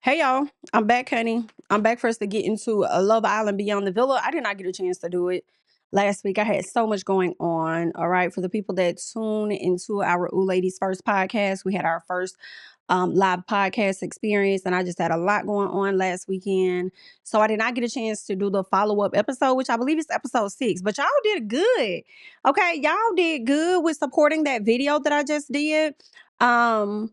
Hey y'all, I'm back, honey. I'm back for us to get into a Love Island Beyond the Villa. I did not get a chance to do it last week. I had so much going on. All right, for the people that tune into our Ooh Ladies First podcast, we had our first live podcast experience, and I just had a lot going on last weekend, so I did not get a chance to do the follow up episode, which I believe is episode 6. But y'all did good. Okay, y'all did good with supporting that video that I just did. Um,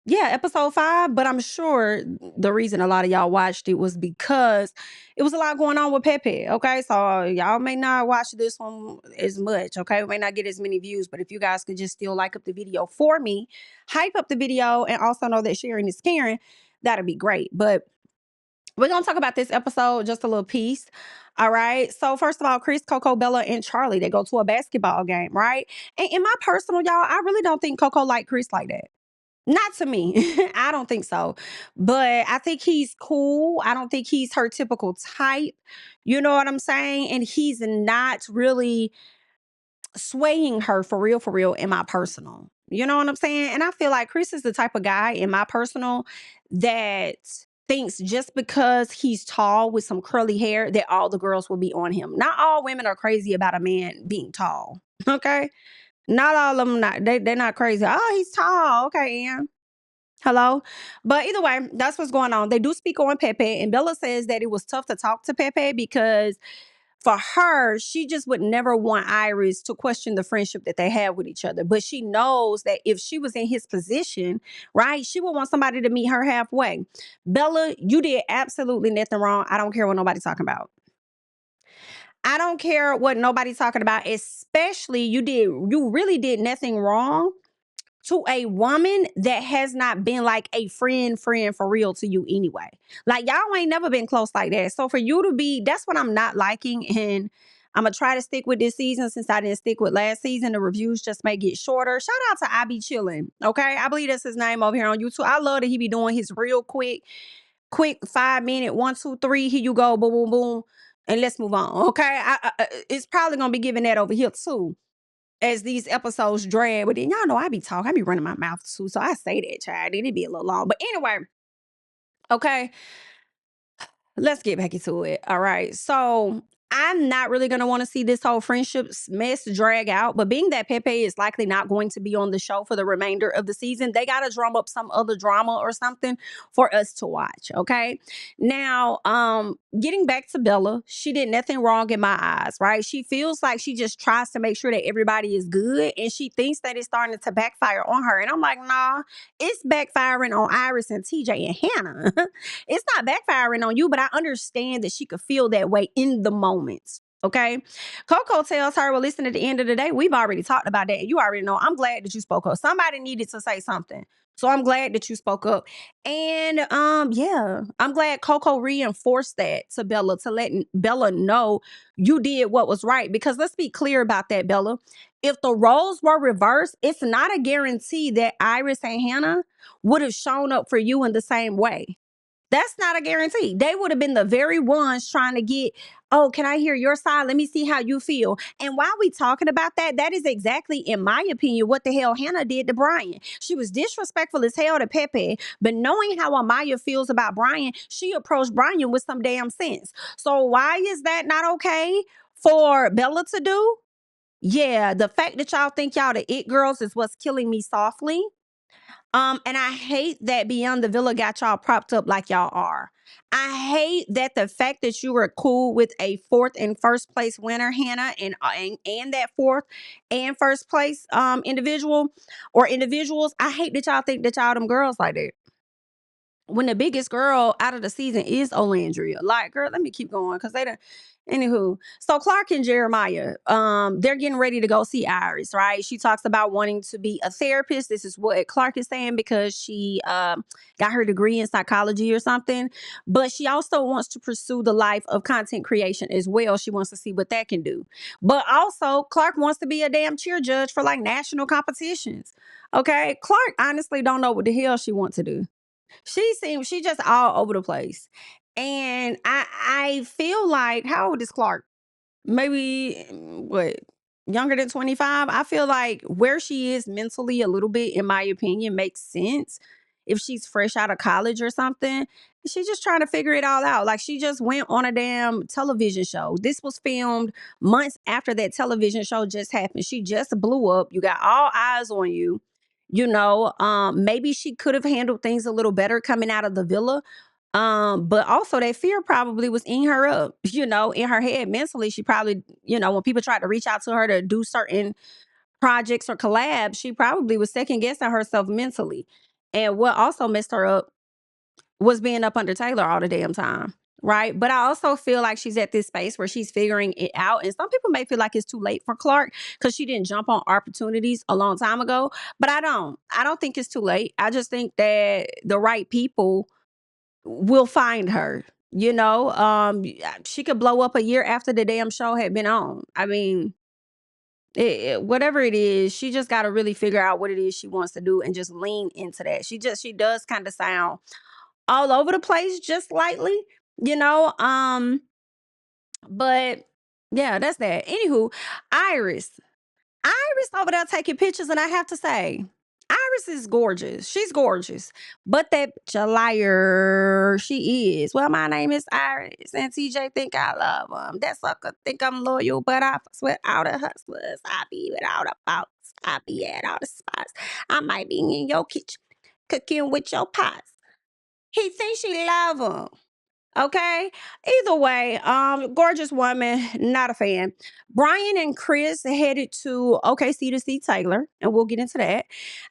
yeah, episode 5, but I'm sure the reason a lot of y'all watched it was because it was a lot going on with Pepe, okay? So y'all may not watch this one as much, okay? We may not get as many views, but if you guys could just still like up the video for me, hype up the video, and also know that sharing is caring, that'd be great. But we're gonna talk about this episode, just a little piece. All right. So first of all, Chris, Coco, Bella, and Charlie, they go to a basketball game, right? And in my personal, y'all, I really don't think Coco liked Chris like that. Not to me. I don't think so. But I think he's cool. I don't think he's her typical type. You know what I'm saying? And he's not really swaying her for real, in my personal. You know what I'm saying? And I feel like Chris is the type of guy in my personal that thinks just because he's tall with some curly hair that all the girls will be on him. Not all women are crazy about a man being tall. Okay? Not all of them they're not crazy. Oh, he's tall. Okay, Ann. Hello. But either way, that's what's going on. They do speak on Pepe, and Bella says that it was tough to talk to Pepe because for her, she just would never want Iris to question the friendship that they have with each other. But she knows that if she was in his position, right, she would want somebody to meet her halfway. Bella, you did absolutely nothing wrong. I don't care what nobody's talking about. I don't care what nobody's talking about, especially you really did nothing wrong to a woman that has not been like a friend for real to you anyway. Like y'all ain't never been close like that. So for you to be, that's what I'm not liking. And I'm gonna try to stick with this season since I didn't stick with last season. The reviews just may get shorter. Shout out to I Be Chillin'. Okay. I believe that's his name over here on YouTube. I love that he be doing his real quick 5 minute, 1, 2, 3. Here you go, boom, boom, boom. And let's move on. Okay. It's probably gonna be giving that over here too as these episodes drag. But then y'all know I be talking, I be running my mouth too. So I say that, child. It'd be a little long. But anyway, okay, let's get back into it. All right. So I'm not really going to want to see this whole friendship mess drag out. But being that Pepe is likely not going to be on the show for the remainder of the season, they got to drum up some other drama or something for us to watch. Okay. Now, getting back to Bella, she did nothing wrong in my eyes, right? She feels like she just tries to make sure that everybody is good. And she thinks that it's starting to backfire on her. And I'm like, nah, it's backfiring on Iris and TJ and Hannah. It's not backfiring on you, but I understand that she could feel that way in the moment. Okay. Coco tells her, well, listen, at the end of the day, we've already talked about that. You already know. I'm glad that you spoke up. Somebody needed to say something. So I'm glad that you spoke up. And yeah, I'm glad Coco reinforced that to Bella to let Bella know you did what was right. Because let's be clear about that, Bella. If the roles were reversed, it's not a guarantee that Iris and Hannah would have shown up for you in the same way. That's not a guarantee. They would have been the very ones trying to get, oh, can I hear your side? Let me see how you feel. And while we talking about that, that is exactly, in my opinion, what the hell Hannah did to Bryan. She was disrespectful as hell to Pepe, but knowing how Amaya feels about Bryan, she approached Bryan with some damn sense. So why is that not okay for Bella to do? Yeah, the fact that y'all think y'all the it girls is what's killing me softly. And I hate that Beyond the Villa got y'all propped up like y'all are. I hate that the fact that you were cool with a fourth and first place winner, Hannah, and that fourth and first place individual or individuals. I hate that y'all think that y'all them girls like that. When the biggest girl out of the season is Olandria. Like, girl, let me keep going because they don't. Anywho, so Clarke and Jeremiah, they're getting ready to go see Iris, right? She talks about wanting to be a therapist. This is what Clarke is saying because she got her degree in psychology or something. But she also wants to pursue the life of content creation as well. She wants to see what that can do. But also, Clarke wants to be a damn cheer judge for like national competitions. Okay, Clarke honestly don't know what the hell she wants to do. She just all over the place. And I feel like, how old is Clarke? Maybe what, younger than 25? I feel like where she is mentally a little bit, in my opinion, makes sense. if she's fresh out of college or something. She's just trying to figure it all out. Like, she just went on a damn television show. This was filmed months after that television show just happened. She just blew up. You got all eyes on you. Maybe she could have handled things a little better coming out of the villa. But also that fear probably was in her up, in her head mentally. She probably, when people tried to reach out to her to do certain projects or collabs, she probably was second guessing herself mentally. And what also messed her up was being up under Taylor all the damn time. Right. But I also feel like she's at this space where she's figuring it out. And some people may feel like it's too late for Clarke because she didn't jump on opportunities a long time ago. But I don't. I don't think it's too late. I just think that the right people will find her. She could blow up a year after the damn show had been on. I mean, whatever it is, she just got to really figure out what it is she wants to do and just lean into that. She does kind of sound all over the place, just slightly, you know. But yeah, that's that. Anywho, Iris. Iris over there taking pictures, and I have to say, Iris is gorgeous. She's gorgeous. But that bitch a liar. She is. Well, my name is Iris, and TJ think I love him. That sucker think I'm loyal, but I sweat all the hustlers. I be with all the folks. I be at all the spots. I might be in your kitchen cooking with your pots. He thinks she love him. Okay. Either way, gorgeous woman, not a fan. Bryan and Chris headed to OKC to see Taylor, and we'll get into that.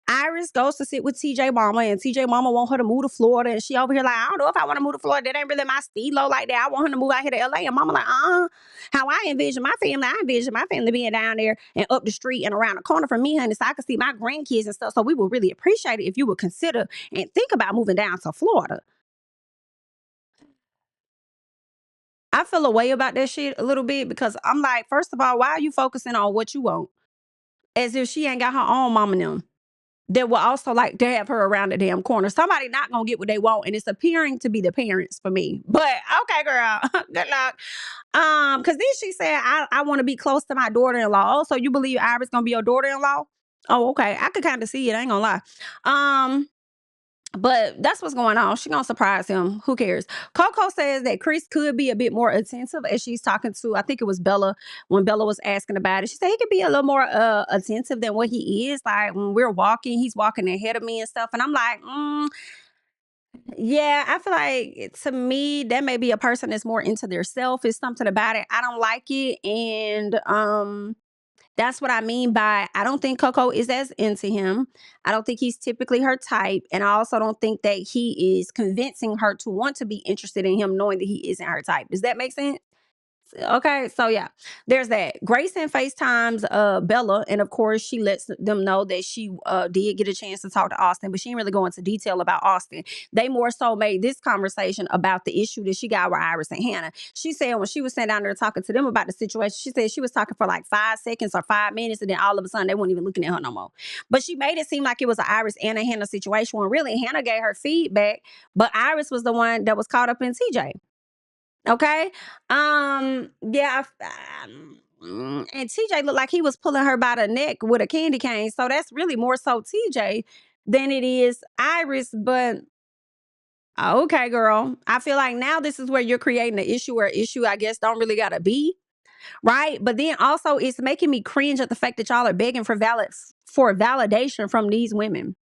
Iris goes to sit with TJ Mama, and TJ Mama want her to move to Florida, and she over here like, I don't know if I want to move to Florida. That ain't really my stilo like that. I want her to move out here to LA. And Mama like, how I envision my family being down there and up the street and around the corner from me, honey, so I can see my grandkids and stuff. So we would really appreciate it if you would consider and think about moving down to Florida. I feel a way about that shit a little bit because I'm like, first of all, why are you focusing on what you want? As if she ain't got her own mom and them that will also like to have her around the damn corner. Somebody not gonna get what they want, and it's appearing to be the parents for me. But okay, girl, good luck. Because then she said, I want to be close to my daughter-in-law. Oh, so you believe Iris gonna be your daughter-in-law? Oh, okay. I could kind of see it. I ain't gonna lie. But that's what's going on. She gonna surprise him. Who cares? Coco says that Chris could be a bit more attentive as she's talking to, I think it was Bella, when Bella was asking about it. She said he could be a little more attentive than what he is. Like when we're walking, he's walking ahead of me and stuff. And I'm like, yeah, I feel like to me, that may be a person that's more into their self. It's something about it. I don't like it. And that's what I mean by I don't think Coco is as into him. I don't think he's typically her type. And I also don't think that he is convincing her to want to be interested in him, knowing that he isn't her type. Does that make sense? Okay, so yeah, there's that. Grayson FaceTimes Bella, and of course she lets them know that she did get a chance to talk to Austin, but she didn't really go into detail about Austin. They more so made this conversation about the issue that she got with Iris and Hannah. She said when she was sitting down there talking to them about the situation, she said she was talking for like 5 seconds or 5 minutes, and then all of a sudden they weren't even looking at her no more. But she made it seem like it was an Iris and a Hannah situation when really Hannah gave her feedback, but Iris was the one that was caught up in TJ. Okay. Yeah. And TJ looked like he was pulling her by the neck with a candy cane. So that's really more so TJ than it is Iris. But okay, girl. I feel like now this is where you're creating an issue where issue, I guess, don't really gotta be. Right. But then also it's making me cringe at the fact that y'all are begging for validation from these women.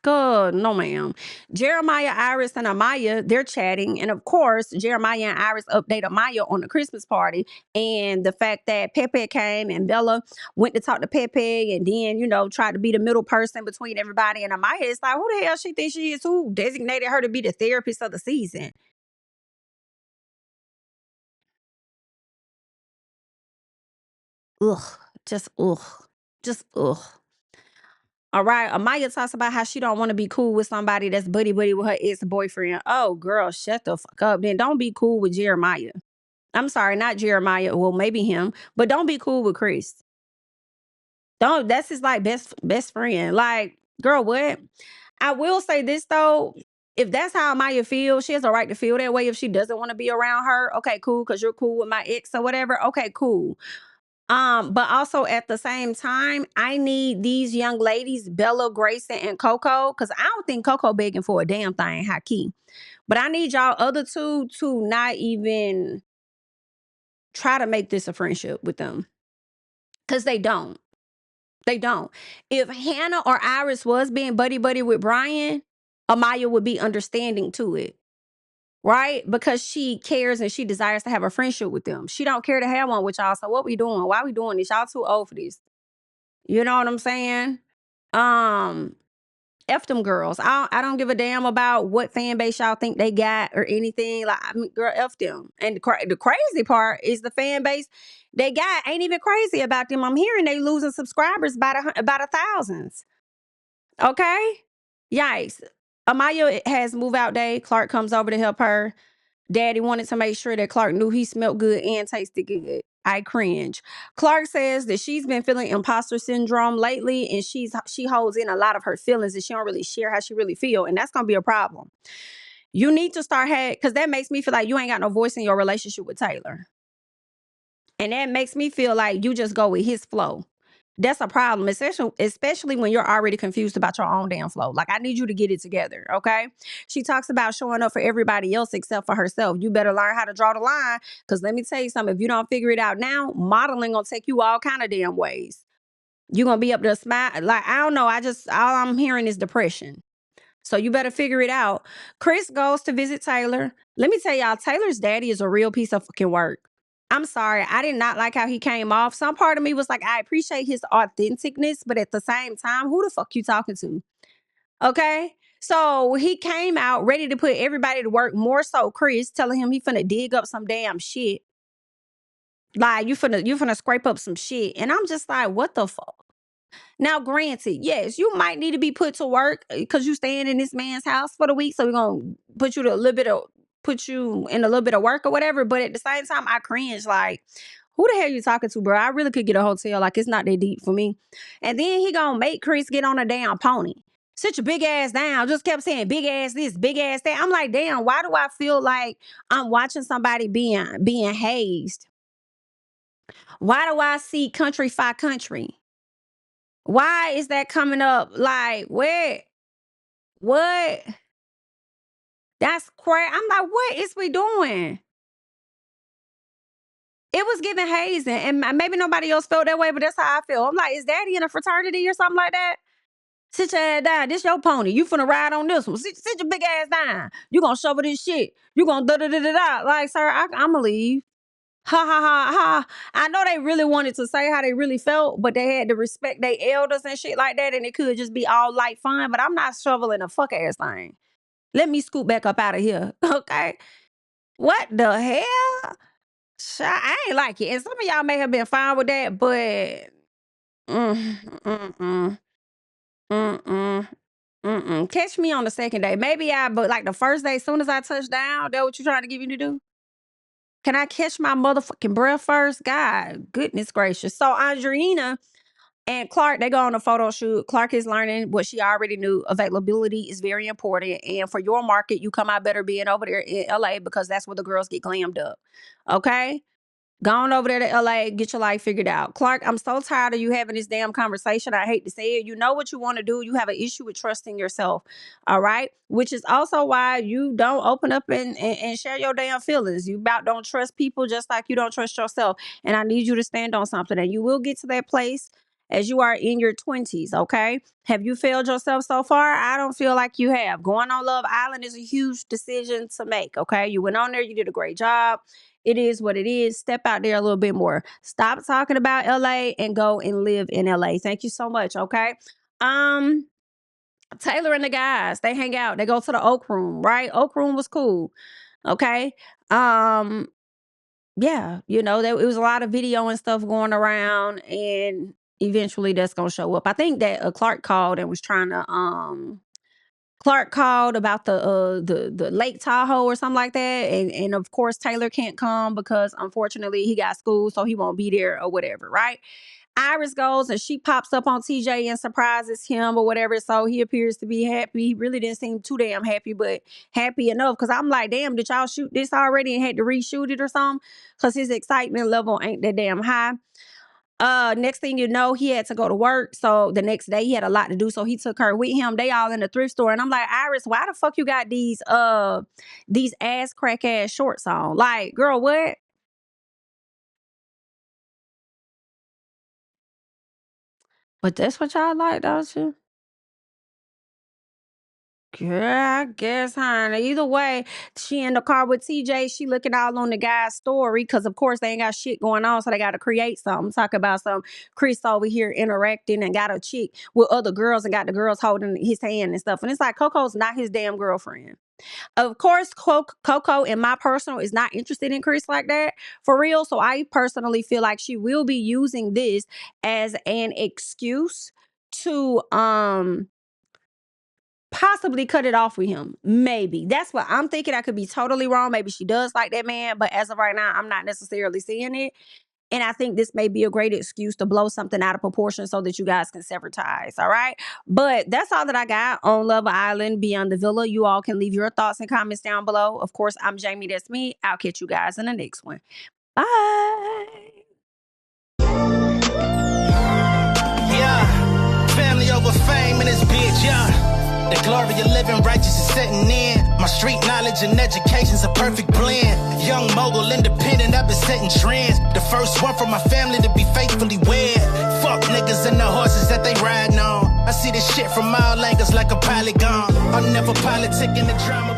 God, no, ma'am. Jeremiah, Iris, and Amaya, they're chatting. And of course, Jeremiah and Iris update Amaya on the Christmas party and the fact that Pepe came and Bella went to talk to Pepe and then, tried to be the middle person between everybody. And Amaya is like, who the hell she thinks she is? Who designated her to be the therapist of the season? Ugh, just ugh, just ugh. All right. Amaya talks about how she don't want to be cool with somebody that's buddy buddy with her ex-boyfriend. Oh, girl, shut the fuck up. Then don't be cool with Jeremiah. I'm sorry, not Jeremiah. Well, maybe him, but don't be cool with Chris. Don't. That's his like best friend. Like, girl, what? I will say this though. If that's how Amaya feels, she has a right to feel that way. If she doesn't want to be around her, okay, cool, because you're cool with my ex or whatever. Okay, cool. But also at the same time, I need these young ladies, Bella, Grayson, and Coco, because I don't think Coco begging for a damn thing, high key. But I need y'all other two to not even try to make this a friendship with them. Because they don't. They don't. If Hannah or Iris was being buddy-buddy with Bryan, Amaya would be understanding to it. Right? Because she cares and she desires to have a friendship with them. She don't care to have one with y'all. So what we doing? Why we doing this? Y'all too old for this. You know what I'm saying? Um, F them girls. I don't give a damn about what fan base y'all think they got or anything. Like, I mean, girl, F them. And the crazy part is the fan base they got ain't even crazy about them. I'm hearing they losing subscribers by the thousands. Okay? Yikes. Amaya has move out day. Clarke comes over to help her. Daddy wanted to make sure that Clarke knew he smelled good and tasted good. I cringe. Clarke says that she's been feeling imposter syndrome lately, and she holds in a lot of her feelings and she don't really share how she really feel, and that's gonna be a problem. You need to start because that makes me feel like you ain't got no voice in your relationship with Taylor, and that makes me feel like you just go with his flow. That's a problem, especially when you're already confused about your own damn flow. Like, I need you to get it together, okay? She talks about showing up for everybody else except for herself. You better learn how to draw the line, because let me tell you something. If you don't figure it out now, modeling gonna take you all kind of damn ways. You're gonna be up there smile. Like, I don't know. All I'm hearing is depression. So you better figure it out. Chris goes to visit Taylor. Let me tell y'all, Taylor's daddy is a real piece of fucking work. I'm sorry. I did not like how he came off. Some part of me was like, I appreciate his authenticness, but at the same time, who the fuck you talking to? Okay? So he came out ready to put everybody to work, more so Chris, telling him he finna dig up some damn shit. Like, you finna scrape up some shit. And I'm just like, what the fuck? Now, granted, yes, you might need to be put to work because you staying in this man's house for the week. So we're gonna put you in a little bit of work or whatever. But at the same time, I cringe. Like, who the hell you talking to, bro? I really could get a hotel. Like, it's not that deep for me. And then he gonna make Chris get on a damn pony. Sit your big ass down. Just kept saying big ass this, big ass that. I'm like, damn, why do I feel like I'm watching somebody being hazed? Why do I see country fi country? Why is that coming up? Like, where? What? That's crazy. I'm like, what is we doing? It was giving hazing, and maybe nobody else felt that way, but that's how I feel. I'm like, is daddy in a fraternity or something like that? Sit your ass down. This your pony. You finna ride on this one. Sit your big ass down. You gonna shovel this shit. You gonna da da da da da. Like, sir, I'ma leave. Ha ha ha ha. I know they really wanted to say how they really felt, but they had to respect their elders and shit like that, and it could just be all light fun. But I'm not shoveling a fuck ass thing. Let me scoot back up out of here. Okay. What the hell? I ain't like it. And some of y'all may have been fine with that, but mm-mm, mm-mm, mm-mm. Catch me on the second day. But like the first day, as soon as I touch down, that what you trying to get me to do? Can I catch my motherfucking breath first? God, goodness gracious. So Andreina and Clarke, they go on a photo shoot. Clarke is learning what she already knew. Availability is very important. And for your market, you come out better being over there in LA, because that's where the girls get glammed up. Okay? Go on over there to LA, get your life figured out. Clarke, I'm so tired of you having this damn conversation. I hate to say it. You know what you want to do. You have an issue with trusting yourself. All right? Which is also why you don't open up and share your damn feelings. You about don't trust people just like you don't trust yourself. And I need you to stand on something. And you will get to that place as you are in your 20s, okay? Have you failed yourself so far? I don't feel like you have. Going on Love Island is a huge decision to make, okay? You went on there, you did a great job. It is what it is. Step out there a little bit more. Stop talking about LA and go and live in LA. Thank you so much, okay? Taylor and the guys, they hang out. They go to the Oak Room, right? Oak Room was cool, okay? Yeah, it was a lot of video and stuff going around, and eventually that's gonna show up. I think that Clarke called and was trying to Clarke called about the Lake Tahoe or something like that, and of course Taylor can't come because unfortunately he got school, so he won't be there or whatever, right? Iris goes and she pops up on TJ and surprises him or whatever, so he appears to be happy. He really didn't seem too damn happy, but happy enough, because I'm like, damn, did y'all shoot this already and had to reshoot it or something? Because his excitement level ain't that damn high. Next thing you know, he had to go to work. So the next day he had a lot to do. So he took her with him. They all in the thrift store. And I'm like, Iris, why the fuck you got these ass crack ass shorts on? Like, girl, what? But that's what y'all like, don't you? Yeah, I guess, honey. Either way, she in the car with TJ. She looking all on the guy's story because, of course, they ain't got shit going on, so they got to create something. Talk about some Chris over here interacting and got a chick with other girls and got the girls holding his hand and stuff. And it's like Coco's not his damn girlfriend. Of course, Coco, in my personal, is not interested in Chris like that for real. So I personally feel like she will be using this as an excuse to possibly cut it off with him. Maybe. That's what I'm thinking. I could be totally wrong. Maybe she does like that man, but as of right now, I'm not necessarily seeing it. And I think this may be a great excuse to blow something out of proportion so that you guys can sever ties. All right. But that's all that I got on Love Island Beyond the Villa. You all can leave your thoughts and comments down below. Of course, I'm Jamie. That's me. I'll catch you guys in the next one. Bye. Yeah. Family over fame in this bitch, yeah. The glory of living righteous is setting in. My street knowledge and education's a perfect blend. Young mogul, independent, I've been setting trends. The first one from my family to be faithfully wed. Fuck niggas and the horses that they riding on. I see this shit from all angles like a polygon. I'm never politicking the drama.